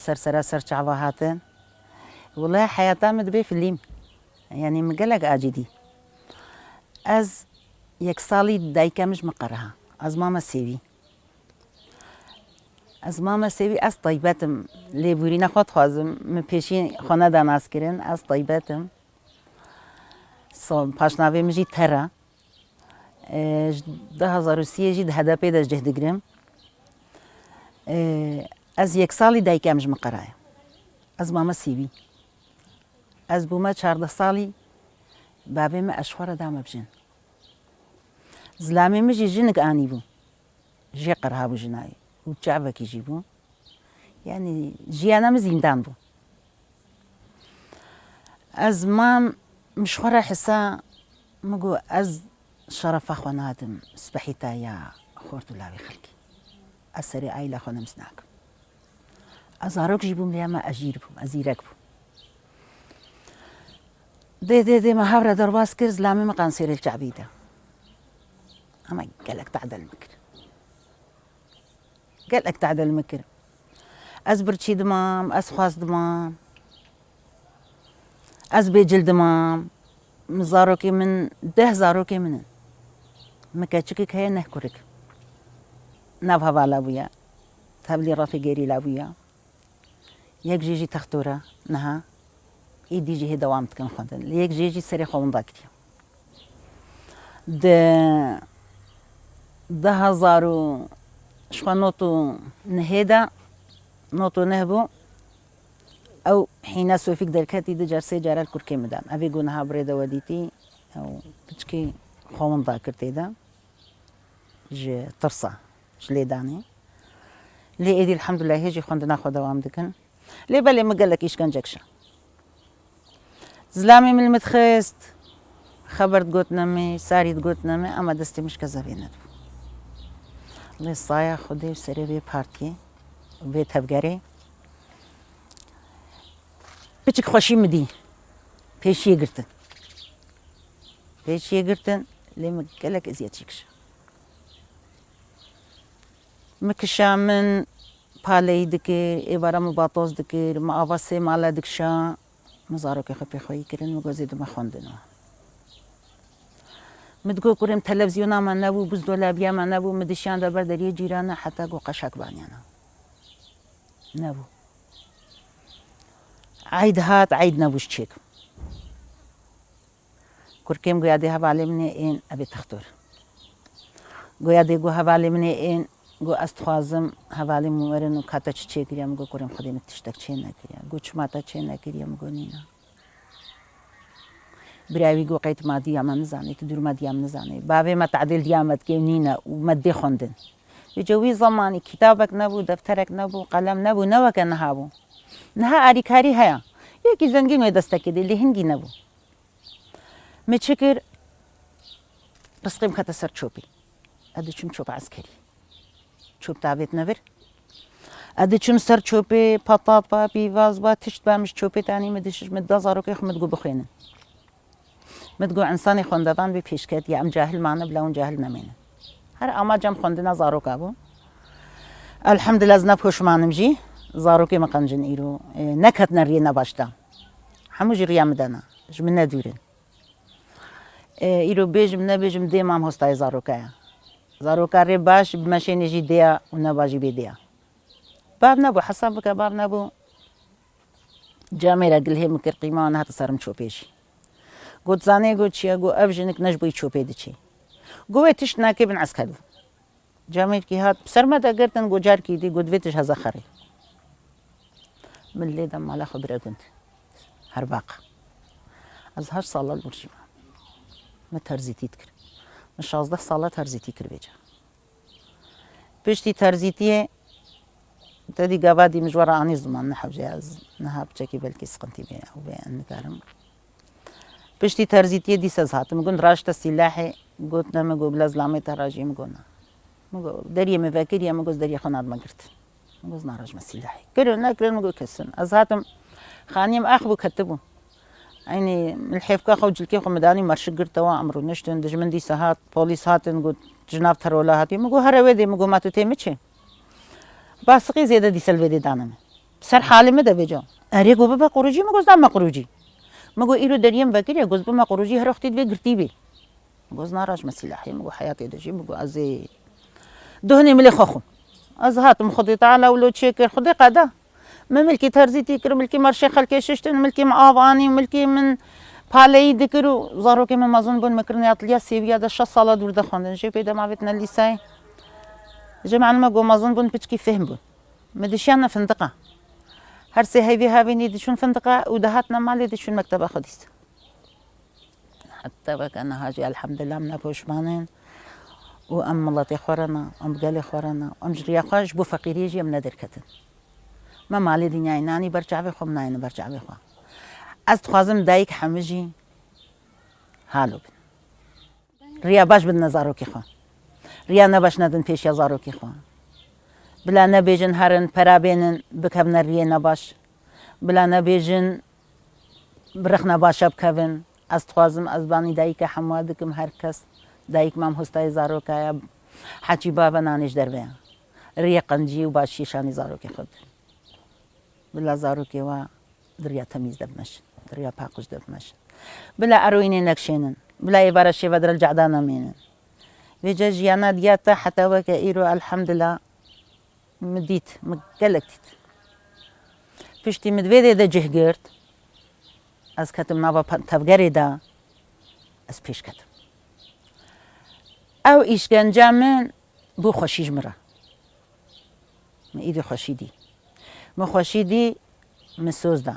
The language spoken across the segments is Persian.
سر چاوا هاتن والله حياتا مدبي فيلم يعني مقلق اجدي از یک سالی دایکمش مقرها از ماما سیوی از طیبتم لیبوری نخواد خوازم من پیشی خانه داناس کردن از طیبتم پاشناوی مجی ترا 2003 جد هدفی داشت جهدگرم از یک سالی دایکمش مقرها از ماما سیوی از بوما 14 سالی بابی ما اشخور دام بجن زلامي مجي جنك اني بو جي قرها بو جناي وتشعبك يجيبو يعني جي انا مزيندان بو از ما مشخورة حسا مقو از شرف اخوانا هادم سبحيتا يا خورتو لاوي خلقي اسري عيلة اخوانا مسناك از اروك جيبو ملياما اجير بو ازيرك بو دي ما هابرا درباس كر زلامي مقان سير الشعبيده أما قالك تعدل المكر قالك تعدل المكر أزبر شي دمام أسخاص دمام أزبيجل دمام مزاروكي من ده زاروكي من مكاتشكك هي نهكرك نافها بالا بويا تابلي رافي غيري لابويا يك جيجي تختورة نها إيدي جي هي دوامتكن خندن يك جيجي سري خوان ضاكتي ده هزارو شخوا نوتو نهيدا نوتو نهبو او حين سوفيك دركاتي ده جرسي جارال كركي مدان ابي قونها بريدا وديتي او بتشكي خوان ذاكرتي ده جي ترصى جلي داني لي ايدي الحمد لله هيجي خوندنا خو دوام دكن لي بالي ما قالك ايش كان جكشا زلامي من المتخست خبرت قوت نمي ساريت قوت نمي اما دستي مش كذابينت الله صايا خدي سري بي بارتي بيت هبقري بيشك خوشي مدي بيشي قرتن لما قالك ازياد شكش مكشا من بالي دكير إبارة مباطوز دكير ما أباسي مالا دكشا مزاروكي خبي خوي كرن مغازيدو ما خوندنو متقول كريم تلفزيونا ما نبو بزدولا بيا ما نبو مدشان دبر دري جيرانا حتى قو قشاك بانيانا نبو عيد هات عيد نبوش تشيك كركيم قيادي هبالي مني إين أبي تختور قيادي قو هبالي مني إين قو أستخوازم هبالي مورن وكاتا تشيك ريام قو كريم خدي متشتك تشين نكريا قو تشماتا تشين نكريا مقونينا براوي قو قيت ما ديام نزاني تدور ما ديام نزاني بابي ما تعديل ديامت كينينا وما دي خوندن بجوي زماني كتابك نبو دفترك نبو قلم نبو نوك نهابو نها أريكاري هيا يكي زنجين ويدستك دي اللي هنجي نبو متشكر رسقيم كتسر تشوبي أدو شم تشوب عسكري تشوب تعبيت نفر أدو شم سر تشوبي بطابا بيفازبا تشت بامش تشوبي تاني مدشش مدازارو كيخ مدقو بخينن متقول إنساني خندان بيشكت يا أم جاهل معنا بلا ون جاهل نمينا هر أما جم خندنا زاروك أبو الحمد لله زنب خوش معنا مجي زاروكي ما قنجن إيرو نكت نرينا باشتا حمو جريا مدنا جمنا دورين إيرو بيجم نبيجم دي مام هستاي زاروكايا زاروكا ري باش بمشي نجي ديا ونباجي بيديا باب نبو حسابك باب نبو جاميرا قلهي مكر قيمة أنا هتصرم شو بيشي قلت زاني قلت شيا قو أفجنك نجبي تشوبي دشي قوي تشنا كيبن عسكرو جامير كي هات بسر ما دقرتن قو جار كي دي قلت فيتش هذا خري من اللي دم على خبرة كنت هرباق أزهر صالة البرشيمة ما ترزيتي تكر مش 16 صالة ترزيتي كر بيجا بيشتي ترزيتي تدي قبادي مجورة عني زمان نحب جاز نهاب جاكي بلكي سقنتي بي أو بي أنكارم بشتي ترزيتي دي سزهات مقول راشت السلاحي قلت نما قول بلا زلامي تراجي مقولنا مقول دريه مفاكريا مقول دريه خناد ما قلت مقول نراج مسلاحي كلنا مقول كسن ازهاتم خانيم اخبو كتبو يعني الحيف كاخو جلكي خو مداني مرش قرتوا امرو نشتن دجمن دي ساعات بوليس هاتن قلت جناب ترولا هاتي مقول هرويدي مقول ما تتيمتشي باسقي زياده دي سلفيدي دانم سر حالي مده بجا اری گو ببا قروجی مگوز نام قروجی مگو ایرو دریم وکیلی گوز بما قروجی هر وقتی بی گرتی بی گوز ناراج مسیحی مگو حیاتی دجی مگو از دهنی ملی خخم از هاتم خدي تعالى ولو تشكر خدي قدا ما ملكي ترزي تيكر ملكي مرشي خلكي ششتن ملكي معاضاني ملكي من بالي ذكروا ظهروا كما ما ظن بون مكرني اطليا سيفيا دا شا صاله دور دخوندن جي بيدا ما بيتنا الليساي جماعة ما قو ما ظن بون بتشكي فهم بون مدشينا فندقه هرسي هيفي هافيني دشون فندقه ودهاتنا مالي دشون مكتبه خديس حتى وكان هاجي الحمد لله من بوشمانين وام ملاتي خورنا ام قالي خورنا ام جريا خاش بو فقيري جي من دركتن ما مالي دنيا ناني برجع بخو مناين برجع بخو از تخازم دايك حمجي حالو بن ريا باش بالنظارو كي خو ريا نباش ندن پیش يزارو كي خو بلا نبيجن هرن پرابينن بكبن ريا نباش بلا نبيجن برخنا باشا بكبن از تخازم از باني دايك حمادكم هر کس دایک مام هستای زارو که حچی بابا نانش در بیان ری قنجی و باشی شانی زارو که خود بلا زارو که وا دریا تمیز دبمش دریا پاکش دبمش بلا اروینی نکشینن بلا عبارت شی ودر الجعدان مینن ویجا جیانا دیاتا حتی وکا ایرو الحمد لله مدیت مقلقتیت پشتی مدویده ده جهگرد از کتم نابا تبگری دا از پیش کتم او ایشکنجه من بو خوشیج مرا من ایدی خوشیدی ما خوشیدی مسوز دا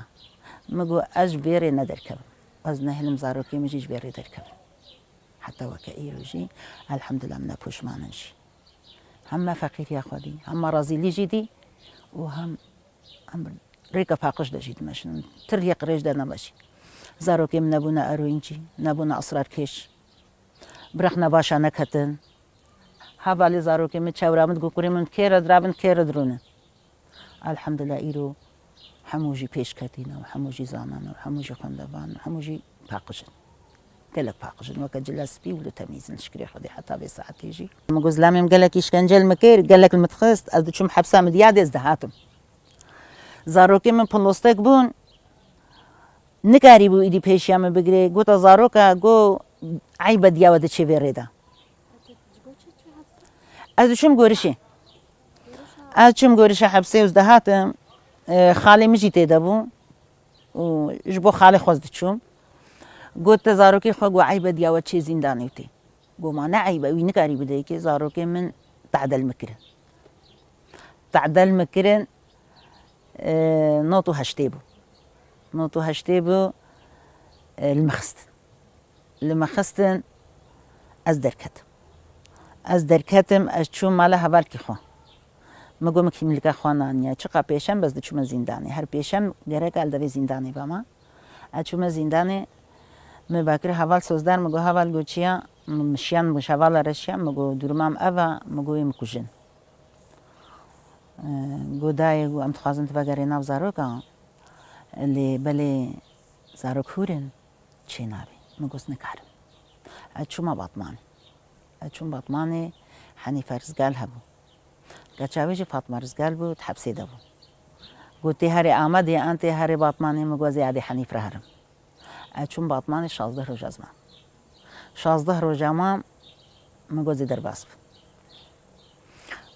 مگو از بیره ندر کبم از نهلم زاروکی مجیج بیره در کبم حتی وکا ایرو جی الحمدلله من پوشماننشی هم فقیر یا خودی هم راضی لی جیدی و هم ریکا پاقش دا جید مشنم تر یک ریج دا نباشی زاروکی من نبونا اروینجی نبونا اسرار کش برخنا باشا نکتن حوالی زارو که من چورامد گو کری من کیر درابن کیر درونه الحمدلله ایرو حموجی پیش کتینا و حموجی زانان و حموجی خندوان و حموجی پاقشن گلک پاقشن وکا جلس بی ولو تمیزن شکری خودی حتی به ساعتی جی مگوز لامیم گلک ایشکنجل مکیر گلک المتخست از دوچم حبسا مدیاد از دهاتم زارو که من پلوستک بون نکاری بو ایدی پیشیام بگیره گو تا زارو که گو عیب دیاوده چه ویریده از چم گورشه از چم گورشه حبسه از دهاتم خاله مجی تیده بو و جبو خاله خوزد چوم گوت زاروکی خو گو عیب دیاوده چه زندانی وتی گو ما نه عیب وی نکاری بده که زاروکی من تعدل مکرن نوتو هشته بو المخستن از درکتم از چون مالا هوال کی خو مگو مکی ملکا خوانانیا چقا پیشم بس چون زندانی هر پیشم گره کال دوی زندانی با ما از چون زندانی مباکر هوال سوزدار مگو هوال گوچیا مشیان مشاوال رشیا مگو درمام اوا مگو یم کوجن گودای گو ام تخازن تباگری ناو زاروکا اللي بلي زاروک هورن چه نابی مگوز نکارم اچوما باطمانه حنیفه رزگال هبو گچاویج فاطمه رزگال بود حبسی دبو گوتی هری آمدی انتی هری باطمانه مگوزی عادی حنیف رهرم اچون باطمانه 16 روز از ما 16 روز ما مگوزی در باس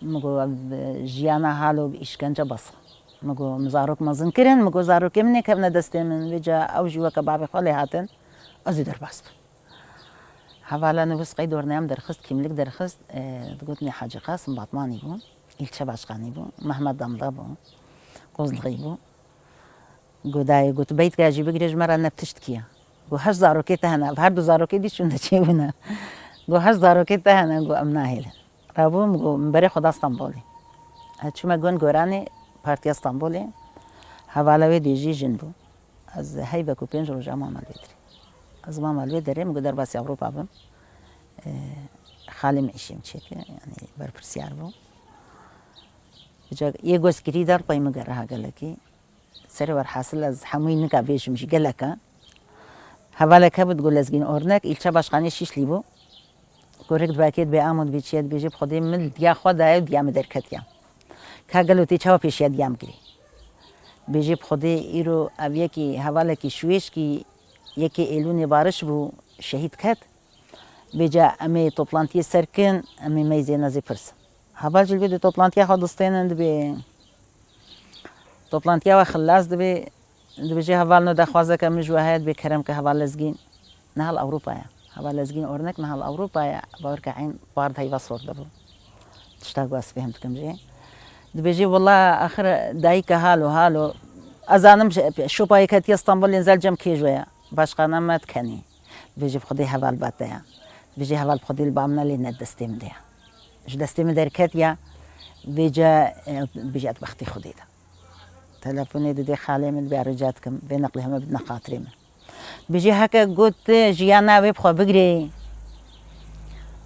مگو جیانا حالو اشکنجه بس مگو مزاروک مزن کرن مگو زاروک منی که من دسته من وجا اوجی وک بابی خاله هاتن ازی در باس حوالا نوس قید ورنام درخست کیملیک درخست گوتنی حاج قاسم باطمانی بون ایلچه باشقانی بون محمد دمدا بون قوزلغی بون گودای گوت بیت که عجیبه گریج مرا نبتشت کیا گو 8 زاروکی تهنا هر دو زاروکی دی چون چی بونه گو 8 زاروکی تهنا گو ام ناهیل رابو گو مبری خدا استانبولی چون گون گورانی پارتی استانبولی حوالا و دیجی جن بو از هیبه کو 5 روز ما مالدری از ما مالوی داریم گو در باس اروپا بم خالی میشیم چه که یعنی بر پرسیار بو یه گوش کری دار پای مگر ها گلکی سر ور حاصل از حموی نکا بیش میشه گلکا حوالا که بود گل از گین اورنک ایلچه باشقانی شیش لیبو گورک دواکیت به آمد بیچیت بیجی بخودی مل دیا خود دایو دیام درکتیم که گلوتی چه پیشیت دیام گری بیجی بخودی ایرو او یکی حواله کی شویش کی یکی ایلونی بارش بو شهید کد بیجا امی توپلانتی سرکن امی میزی نزی پرس حوال جل بی توپلانتی خودستینند بی توپلانتی و خلاص دبی بیجی حوال نو دخوازه که مجوهد بی کرم که حوال لزگین نهال أوروبا حوال لزگین أورنك نهال أوروبا باورك عين بارد هاي بصور دبو تشتاق بس فهمتكم جي بيجي والله آخر دايك هالو أزانم شو بايك هتي اسطنبول ينزل جم كيجويا باش قانا ما تكني بيجي بخدي حوال باتيا بيجي حوال بخدي البامنا اللي ندستي مديا إيش دستي مدير كاتيا بيجي أتبختي خدي ده تلفوني دي خالي من بيرجاتكم بنقلهم بدنا خاطري من بيجي هكا قلت جيانا بيبخو بقري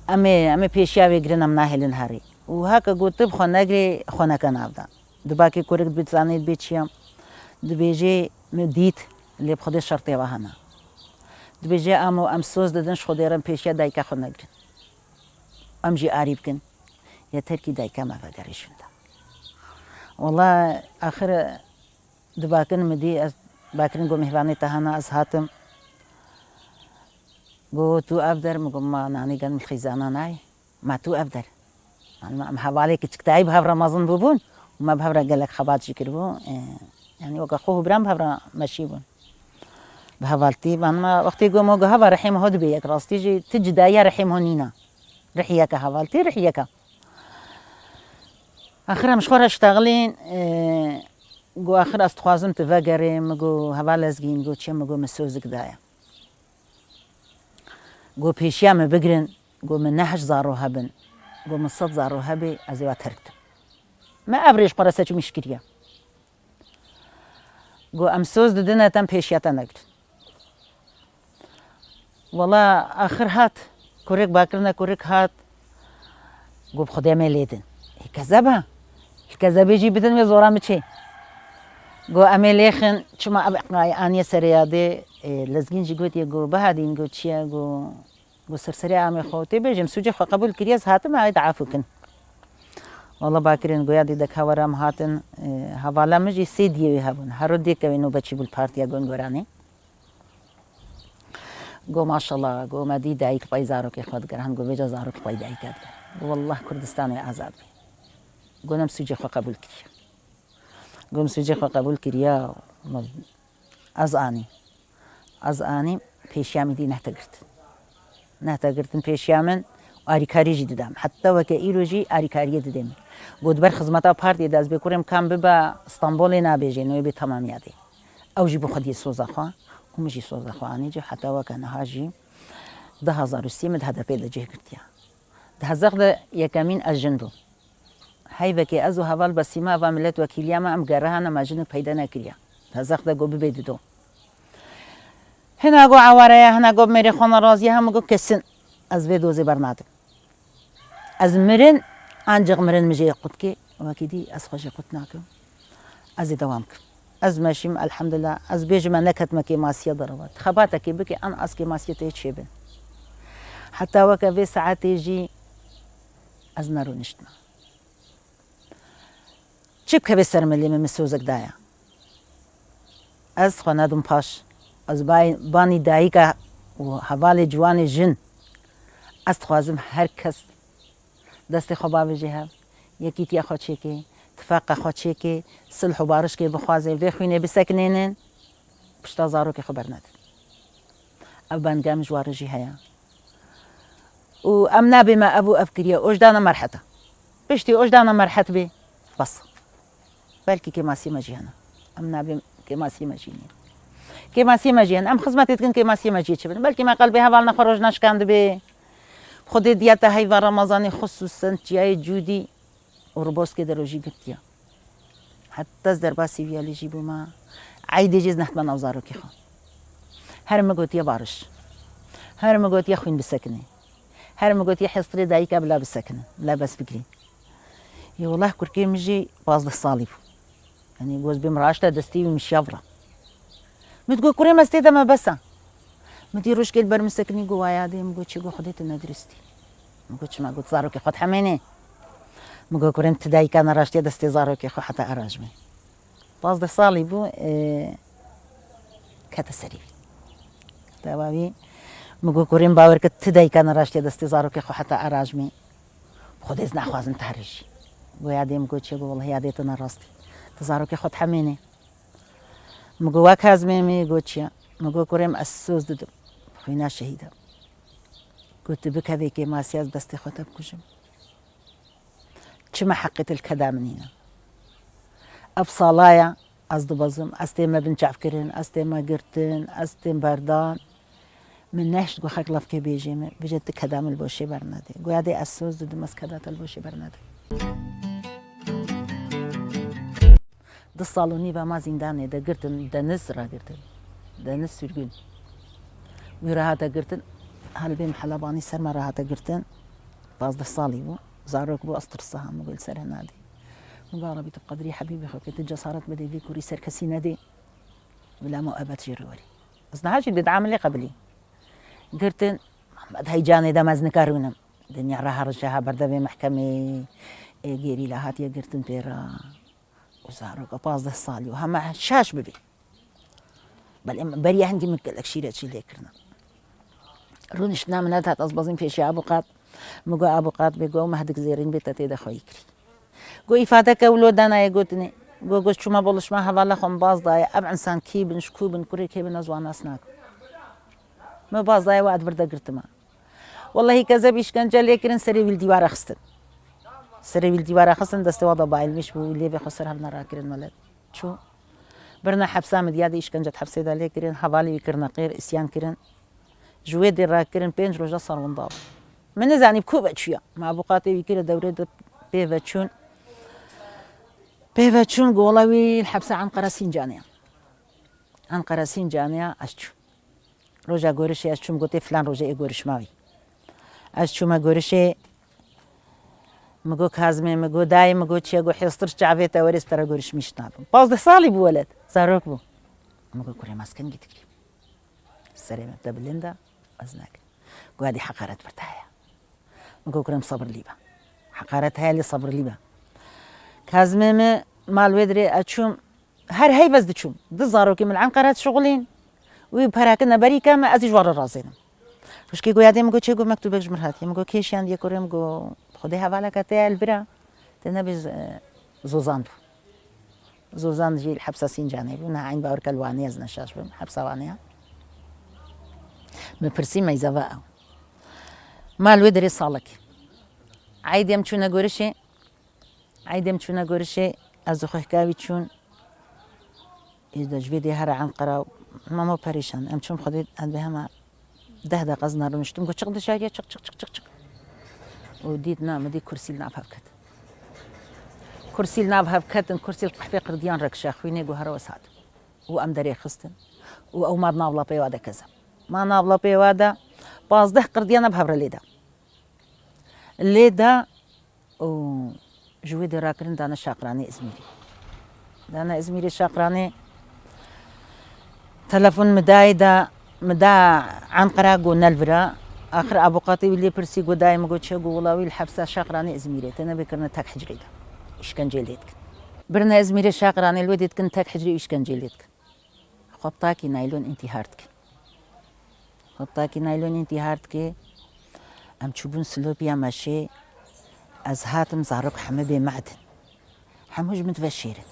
أمي بيشيا بيقرنا مناهل نهاري وهكا قلت بخو نقري خونا كان عبدا دباكي كورك بيتزانيت بيتشيام دبيجي مديت اللي بخدي شرطي وهنا دبيجي أم سوز ددنش خديرم بيشيا دايكا خو نقري أمجي قريب كن يا تركي دايكا ما بقريش ده والله آخر دباكن مدي باكرين قو مهباني تهانا از هاتم قو تو أبدر مقوم ما ناني قن الخزانة ناي ما تو أبدر ما حوالي كتكتاي بها رمضان بوبون وما بها قالك خبات شكر بو يعني وقا خوه برام بها ماشي بون بها والتي ما وقتي قو موقع هوا رحيم هود بيك راس تيجي تجدايا رحيم هونينا رحيك هوالتي رحيك آخر مشخورة اشتغلين قو آخر استخوازم تفاقريم قو هوال ازگين قو چه قو مسوزك دايا قو بيشيام بقرن قو من نحش زارو هبن قو من صد زارو هبي ازيوا تركت ما ابريش قرسة چو مشكريا قو امسوز ددنا تم بيشياتا نقر والله آخر هات كوريك باكرنا كوريك هات قو بخدي ميليدن كذبها الكذب يجي بدن وزورا متشي قو أميليخن شما أبقى أني سريادة لازقين جيقوت يقو بهادين قو تشيا قو سرسري عامي خوتي بيجم سوجي خو قبول كرياز هاتم عايد عافوكن والله باكرين قو يادي دك هورام هاتن هوالا مجي سيديوي هابون هارو ديك وينو بچي بالبارتيا قون قراني قو ما شاء الله قو ما دي دايك باي زاروك يخوات قران قو بيجا زاروك باي دايك قران والله كردستاني آزاد بي قو نمسوجي خو قبول كريا قوم سوجي خو قبول كريا از آني پیشیامی دی نهتگرتن پیشیامن آریکاری جی دیدم حتی وقت ایروجی آریکاری دیدم بود بر خدمتا پارتی دست بکرم کام ببا استانبول نابیجی نوی به تمامیاتی اوجی بخودی سوزخوا ومجي سوزخوا آنیجی حتی وقت نهاجی 10,000 هذا پیدا جه کرتیا ده زغد یکمین از جندو هاي بكي أزو هوال بسيما وعملت وكيليا ما أم جرهانا ما جنو بيدا نكريا هزاق ده جوب بيدو هنا جو عواريا هنا جو مري خنا رازيا هم جو كسن از فيدو زي برناتك از مرن أنجق مرن مجي قطكي وكيدي از خوشي قطناكم از دوامك از ماشيم الحمد لله از بيج ما نكت مكي ماسية ضربات خباتك بكي أنا أسكي ماسية تيجي حتى وكفي ساعات يجي از نارو نشتنا چیب که بسر ملی من مسوزک دایا از خانادم پاش از بانی دایی که و حوال جوان جن از خوازم هر کس دست خوابا بجی هف یکی تیا خود چیکی اتفاق خود چیکی صلح و بارش که بخوازه بخوینه بسکنینن پشتا زارو که خبر ند اب بانگام جوار جی هیا و امنا بما ابو افكريا اوجدانا مرحته بشتي اوجدانا مرحت بي بس بلكي كماسي مجينا امنا بي كماسي مجيني كماسي مجينا ام خدمتي تكن كماسي مجيتش بلكي ما قلبي هبالنا خرجناش كان بي خدي دياتا هاي رمضان خصوصا جاي جودي وربوس كده روجي قلتيا حتى درباسي فيا اللي يجيبوا ما عيدي جيز نحتمن اوزارو كيخو هر ما قلت يا بارش هر ما قلت يا خوين بسكني هر ما قلت يا حصري دايكا بلا بسكنه لا بس بكري يا والله كركي مجي باز الصالب يعني جوز بمراشته دستي مش يفرا متقول كوري ما استيدا ما بسا مديروش قال بر مسكني جوايا دي مقول شي جو خديت ندرستي مقولش ما قلت زاروكي خد حميني مقول كوري انت دايكا انا راشتي دستي زاروكي خو حتى اراجمي 15 ساڵی بوو کەتە سەری داواوی مگو کوڕیم باوەرکرد ت دەیکەنە ڕاشتێ دەستی زارۆکێ خۆ حتا ئاراژمی خۆ دەست ناخوازم تاریشی بۆ یادێم گۆ چێ بۆ وڵ یادێتە نەڕاستی تە زارۆکێ خۆت حەمێنێ مگو وا کازمێمی گۆ چییە مگو کوڕێم ئەسۆز ددم خۆی ناشەهیدە گوت بکەوێکێ ماسیاز دەستی خۆتە بکوژم چمە حەقیت الکەدا منینە ئەف ساڵایە ئەس دبەزم ئەس تێمە بنچافکردن ئەس تێمە گرتن ئەس تێم بەردان من نەشت گۆ خەک لەفکێ بێژێمە بژێت کەدامل بۆ شێ بەرنادێ گویادێ ئەسۆز ددم ئەس کەداتەل بۆ شێ بەرنادێ 2 ساڵ و نیڤە ما زیندانێ دەگرتن دەنس ڕاگرتن دەنس سوورگون وی ڕاهاتە گرتن هەلبێم حەلەبانی سەرمە ڕاهاتە گرتن 15 ساڵی بوو زارۆک بۆ ئەسترسەها مگویل سەرە نادێ مبارە بیت بقدری حەبیبی خۆکێت جەسارەت بدەی بێ کوڕی سەر کەسی نەدێ بلا مؤەبەت ژێڕوەری ئەسنەهاجی دەدعاملێ قبلی گرتن محمد هەیجانێ دەمەز نکارونم دنیا ڕاهەڕژەها بەردەبێ محکەمێ گێری لە هاتیە گرتن پێرە وزارۆکە 15 ساڵی و هەمە شاش ببێ بەڵێ بەریە هەنگی من گەلک شیرەچی لێکردن ڕوونیشتنا من هات ئەس بەزیم پێشی ئابوقات مگو ئابوقات بێ گۆ مەهدک زێرین بێتە تێدە خۆی کری گۆ ئیفادەکە ولۆ دانایە گوتنێ گۆ گۆش چوومە بۆڵشما هەوا لە خۆم بازدایە ئەم ئەنسان کی بن شکوو بن کوڕێ کێ بنە زوان ناس ناکە مە بازدایە وات بردەگرتمە وەڵڵەهی کەزە بیشکەنجە لێکردن سەری ویل دیوارە خستن سەری ویل دیوارە خستن دەستەوە دەبایلمیش بوو لێ بێ خۆ سەر هەڵ نەڕاکردن مەلەت چوو برنە حەبسا مدیادە ئیشکەنجەت حەبسێدا لێکردن هەواڵی کردنە قێر ئیسیان کردن ژوێ دێڕاکردن 5 ڕۆژە سەڕووندا بوو من نەزانی بکوو بە چوویە مابووقاتێوی کرد دەورێ پێوە چوون گۆڵەوی حەبسە ئەنقەرە سینجانەیە ئەنقەرە سینجانەیە ئەس چوو ڕۆژە گۆرشی ئەس چووم گوتێ فلان ڕۆژە ئێ گۆرشماوی ئەس چوومە گۆرشێ مگۆ کازمێ مگۆ دای مگۆ چیە گۆ حێسترش چاوێتە وەرێز پەرە گۆرشمیش نابم 15 ساڵی بوو وەلەت زارۆک بوو مگۆ کوڕێ ماسکەنگی تکری سەرێمە دەبلێندا ئەز ناکرد گوادی حەقارەت بەردایە مگۆ کوڕم سەبر لیبە حەقارەت هەیە لێ سەبر لیبە کازمێمە ماڵوێ درێ ئەچووم هەر هەی بەس دچووم دە زارۆکی من ئەنقەرەت شغڵین وی پەراکردنە بەری کەمە ئەزی ژوارە ڕازێنم خوشکی گویادێ مگۆ چێ گۆ مەکتوبێک ژمر هاتی مگۆ کێشیان دیە کوڕێم گۆ خودی هەواڵەکە تەیە البرا تەنەبێ زۆزان بوو زۆزان ژیل حەبسە سینجانەی بوو نەعین باوەرکە لوانەیە زنەشاش بم حەبسەوانەیە مەپرسی مەیزەڤە ئەو ماڵوێ دەرێ ساڵێکی عیدێم چوونە گۆرشێ عیدێم چوونە گۆرشێ ئەزوخۆیکاوی چوون دەژێ دێ هەرە ئەنقەرە و مەمە پەریشان ئەم چوم خودێت ئەدبێ هەمە 10 دقیقە نەڕۆنیشتم گۆ چق دەشاریە چق و دیت نامەدی کورسیل ناو هەبکەت کورسیل ناو هەبکەتن کورسیل قەحفێ قردیان ڕەکشە خوێنێ گۆ هەرەوە سات و ئەم دەرێ خستن و ئەو ماد ناوڵە پێوا دەکەزە ما ناوڵە پێوادا 15 قردیانە بهەبرە لێدا و ژوێ دێڕاکردن دانە شاقرانی ئیزمیری دانە ئیزمیری شاقرانێ تەلەفۆن مدا ئەنقەرە گۆ نەلڤرا آخر ئابوقاتێوی لێ پرسی گۆ دای مگۆ چێ گۆ وڵاوی حەبسە شاقرانی ئیزمیرێ تەنە بێکردنە تەک حجرەیدا ئیشکەنجێ لێت کرد برنە ئیزمیرێ شاقرانێ لۆ دێتکن تەک حجری ئیشکەنجێ لێت کرد خۆبتاکی نایلۆن ئینتیهارد کرد خۆبتاکی نایلۆن ئینتیهارد کرد ئەم چوبوون سلۆپیا مەشێ ئەز هاتم زارۆک هەمە بێ مەعدن هەمووش من بەشێرن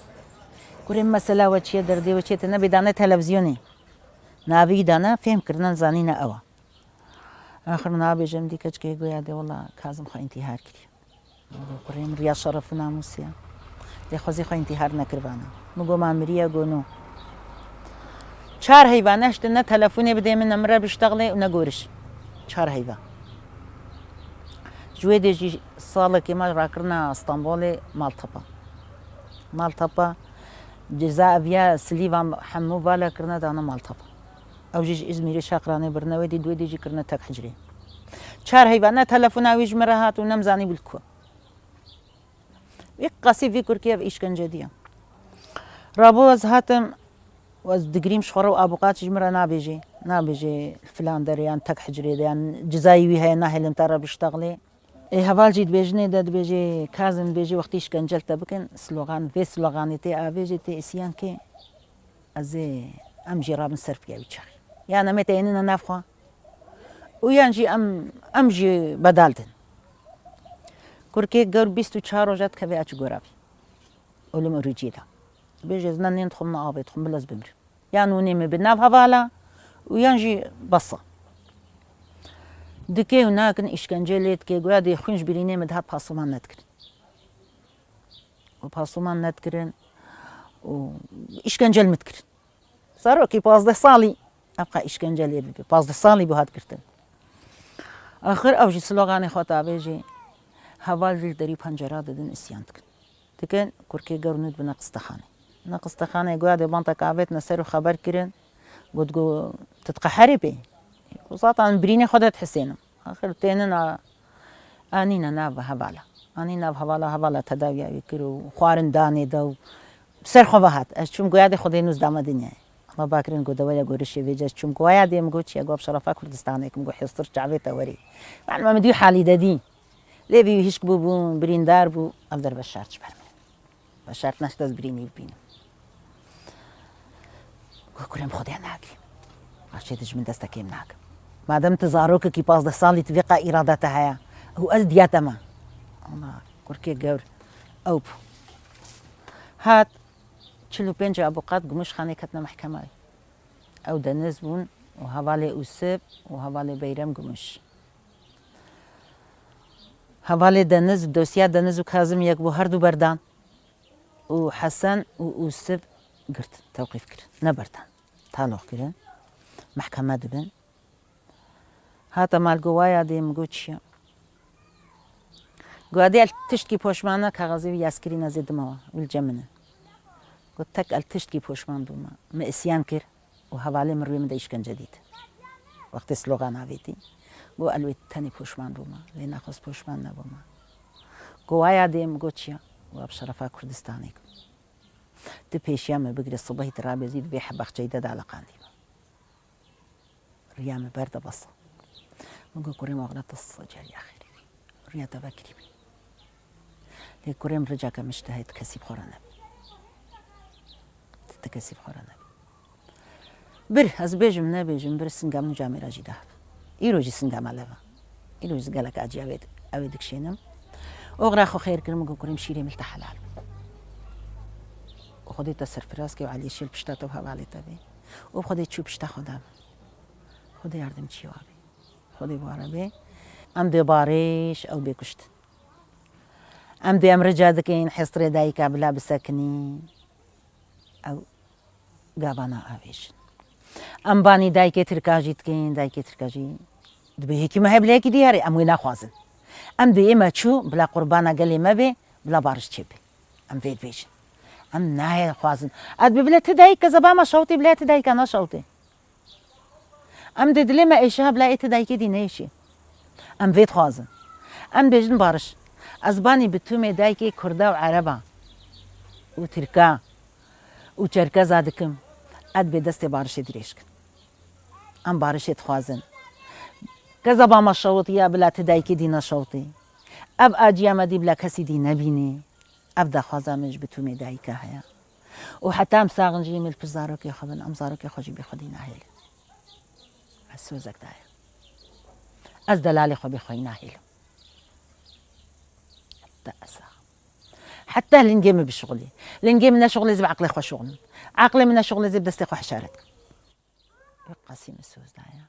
کوڕێم مەسەلاوە چییە دەردێوە چێتە نەبێ دانە تەلەڤزیۆنێ ناوی دانا فێمکردن زانینە ئەوە آخر نابێژەم دیکە چکێ گویا دێ وەڵا کازم خۆ ئینتیهار کردی کوڕێم ڕیا شەڕەف و ناموسیە دێ خۆزی خۆ ئینتیهار نەکردوانە مگۆ مامریە گۆنۆ 4 هەیڤانەشتە نە تەلەفۆنێ بدێ من ئەمرە بشتەغڵێ و نەگۆرش 4 هەیڤە ژوێ دێژی ساڵێکی ماش ڕاکردنا ئەستەمبۆڵێ ماڵتەپە جزا ئەڤیا سلیڤان هەموو بالەکردنە دانە ماڵتەپە ئەو ژیش ئیزمیری شاقرانێ برنەوەی دی دوێ دێژی کردنە تەک حجرێ 4 هەیڤانە تەلەفۆناوی ژمرە هات و نەمزانی بلکووە یک قەسیڤی کورکیە ئیشکەنجە دیە ڕابۆ ئەز هاتم وەز دگریم شخۆڕە و ئابوقاتی ژمرە نابێژێ فلان دەریان تەک حجرێ دەیان جزاییوی هەیە ناهێلم تارە بشتەغڵێ هەواڵ جیت بێژنێ دەدبێژێ کازم بێژێ وەختی شکنجەلتە بکەن سلۆغان vê سلۆغانی تێ ئاڤێژێ تێ ئیسیان کێ ئەزێ ئەم ژێ ڕابن سەر پیاوی چەخی یان ئەمێ تێننە نافخوا و یانجی ئەم ژێ بەدالتن کورکێک گەور 24 ڕۆژات کە بێ ئەچ گۆراوی ئۆلم ڕوجێدا بێژێ زنە نێن تخم ئاڵێ تخم بلەز بمر یان و نێمە بناو هەواڵە و یانژی بەسە دکێ و ناکن ئیشکەنجێ لێت کێ گویا دێ خوێنش برینێ مدهات پاسۆمان نەتکرد و پاسۆمان نەتکردن و ئیشکەنجەل متکرد سەرۆکی 15 ساڵی ئەبقا ئیشکەنجە لێ ببێ 15 ساڵی بۆ هاتکردن ئاخر ئەوژی سلۆغانی خۆتا بێژێ هەواڵ دەری پەنجەرا دەدن ئیسیان دکن دکەن کورکێ گەورنت بنە قستەخانێ نەقستەخانەی گویا دێ بانتە کاوێت نەسەر و خەبەر کردن گوتگو تتقەحەری پێ وساتان برینێ خۆدەت حسێنم آخر تێنن ئانینە ناوە هەواڵە ئانی ناو هەواڵە هەواڵە تەداویاوی کرد و خوارن دانێدا و سەر خۆ بەهات ئەس چوم گویا دێ خۆدەی نووس دامە دنیای ئەمە باکرن گۆدەوەیە گۆرشی وێجەس چوم گویا دێم گوت چیە گۆ شەرەفا کوردستانێکم گۆ حێستر چاوێتە وەری معلومە دوی حالی دەدی لێبی هیچ بوو بوو بریندار بوو ئەم دەر بە شارچ بەرمێ بە شارت نەش دەست برینی ببینم گۆکورێم خۆدیان ناگری ئاشێتش من دەستەکەیم ناکەم مادەم تە زارۆکێکی 15 ساڵی توێقا ئیرادەتە هەیە ئەو ئەس دیاتەمە کورکێک گەور ئەو بوو هات 45 ئابقات گمش خانەی کەتنە مەحکەمەوی ئەو دەنز بوون و هەواڵێ ئوسب و هەواڵێ بەیرەم گمش هەواڵێ دەنز دۆسیا دەنز و کازم یەک بوو هەردوو بەردان و حەسەن و ئوسب گرت تەوقیف کرد نەبەردان تاڵۆخکردن محکەمە دەبن هاتە مالگۆوایە دێم گوت چییە گوادێ تشتکی پۆشمانە کاغەزی یاسکری نەزێدمەوە ولجە منە گوت تەک ئەل تشتکی پۆشمان بوومە مە ئیسیان کرد و هەواڵێ مڕوێ مدە ئیشکەنجە دیت وەختی سلۆغان ناوێتی بۆ ئەلوێ تەنی پۆشمان بوومە لێ ناخۆست پۆشمان نەبوومە گۆوایە دێم گوت چییە وا بشەرەفا کوردستانێک دە پێشیامە بگرە سبەی ترابێزی بێ حەبەخچەی دەدا لە قاندیمە ڕیامە بەردە بەسە مگو کوڕێم ئەغڵەتە سەجاری ئاخری ڕیاتە بەکریبی لێ کوڕێم ڕجاکە مشتە هەیت کەسی بخۆرە نەبی تە کەسی بخۆرە نەبی بر ئەس بێژم نەبێژم بر سنگام و جامێراژی داهات ئیرۆژی سنگامە لەوە ئیرۆژ گەلەکە ئاجیاوێت ئەوێ دکشێنم ئۆغرا خۆ خێرکردم مگو کوڕێم شیرێ ملتە حەلال خۆدێتە سەرفرازکە و عەلیشێل پشتاتەوە هەواڵێتە بێ و خۆدێ چوو پشتا خۆدا خۆدە یاردم چیوا بێ خۆدێ بوارە بێ ئەم دێبارێش ئەو بێکوشت ئەم دێ ئەم ڕجا دەکەین حێسترێ دایکا بلا بسەکنی ئەو گابانە ئاوێژن ئەم بانی دایکێ ترکاژی دکەین دایکێ ترکاژی دبێ هێکی مەهەب لەیەکی دیارێ ئەمووی ناخوازن ئەم دێ ئێمە چوو بلا قوربانە گەلێ مەبێ بلا بارش چێ بێ ئەم فێت بێژن ئەم نایە خوازن ئەت ببلێت دایک کە زەبامە شەوتی بلێت دایکە نەشەوتێ ئەم دێ دلێمە ئێشە بلا ئێتە دایکێ دی نەیشێ ئەم فێت خوازن ئەم بێژن بارش ئەزبانی بتومێ دایکێ کووردا و عەرەبە و ترکا و چەرکەزا دکم ئەت بێ دەستێ بارشێ درێژکن ئەم بارشێت خوازن کە زەبامە شەوت یا بلا تە دایکێ دی نەشەوتێ ئەب ئاجیامەدی بلا کەسی دی نەبینێ ئەف داخوازامش بتومێ دایکە هەیە و حتام ساغنجی مل پر زارۆکێ خۆ بن ئەم زارۆکێ خۆشی بێ خۆدی ناهێل ئەس سۆزەکدایە ئەس دەلالی خۆ بێ خۆی ناهێلم حتى ئەسا حتى لنجي من بشغلي لنجي من شغلي زي بعقلي خو شغل عقلي من شغلي زي بدستي خو حشارتك قاسم السوز دايا